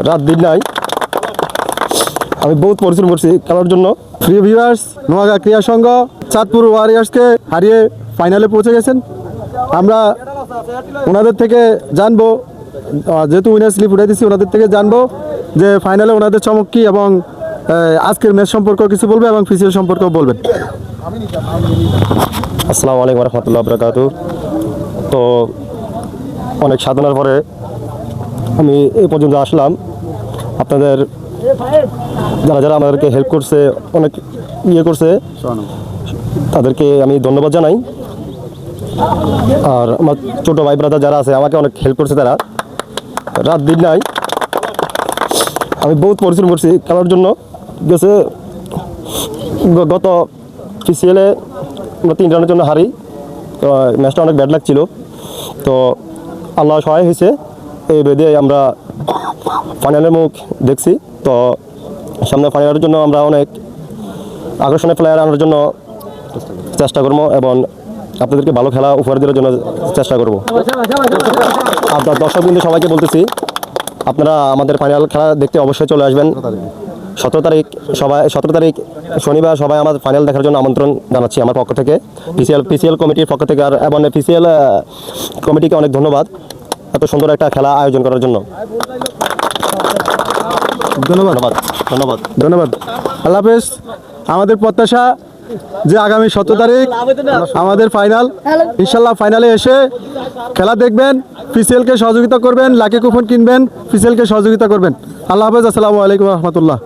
রাত দিন নাই, আমি বহুত পরিশ্রম করছি খেলার জন্য। প্রিয় ভিউয়ার্স, নোয়াগাঁ ক্রীড়া সংঘ চাঁদপুর ওয়ারিয়ার্সকে হারিয়ে ফাইনালে পৌঁছে গেছেন। আমরা ওনাদের থেকে জানবো, যেহেতু উইনার স্লিপ উঠে দিচ্ছি, ওনাদের থেকে জানবো যে ফাইনালে ওনাদের চমক কী এবং আজকের ম্যাচ সম্পর্কেও কিছু বলবে এবং পিসিএল সম্পর্কেও বলবেন। আসসালামু আলাইকুম রহমতুল্লাহ বরকাতু। তো অনেক সাধনার পরে আমি এই পর্যন্ত আসলাম। আপনাদের যারা যারা আমাদেরকে হেল্প করছে, অনেক করছে, তাদেরকে আমি ধন্যবাদ জানাই। আর আমার ছোটো ভাই ব্রাদার যারা আছে আমাকে অনেক হেল্প করছে, তারা রাত দিন নাই, আমি বহুত পরিশ্রম করছি খেলার জন্য। গেছে গত পিসিএলে আমরা 3 রানের জন্য হারি, তো ম্যাচটা অনেক ব্যাড লাগছিল। তো আল্লাহ সহায় হয়েছে, এই বেদে আমরা ফাইনালের মুখ দেখছি। তো সামনে ফাইনালের জন্য আমরা অনেক আকর্ষণীয় প্লেয়ার আনার জন্য চেষ্টা করবো এবং আপনাদেরকে ভালো খেলা উপহার দেওয়ার জন্য চেষ্টা করবো। আপনার দর্শক বিন্দু সবাইকে বলতেছি, আপনারা আমাদের ফাইনাল খেলা দেখতে অবশ্যই চলে আসবেন। 17 তারিখ শনিবার সবাই আমাদের ফাইনাল দেখার জন্য আমন্ত্রণ জানাচ্ছি আমার পক্ষ থেকে, পিসিএল কমিটির পক্ষ থেকে। আর এবং পিসিএল কমিটিকে অনেক ধন্যবাদ এত সুন্দর একটা খেলা আয়োজন করার জন্য। ধন্যবাদ ধন্যবাদ ধন্যবাদ। আল্লাহ হাফেজ। আমাদের প্রত্যাশা যে আগামী 17 তারিখ আমাদের ফাইনাল, ইনশাল্লাহ ফাইনালে এসে খেলা দেখবেন, পিসিএলকে সহযোগিতা করবেন, লাকি কুপন কিনবেন, পিসিএলকে সহযোগিতা করবেন। আল্লাহ হাফেজ। আসসালামু আলাইকুম রহমতুল্লাহ।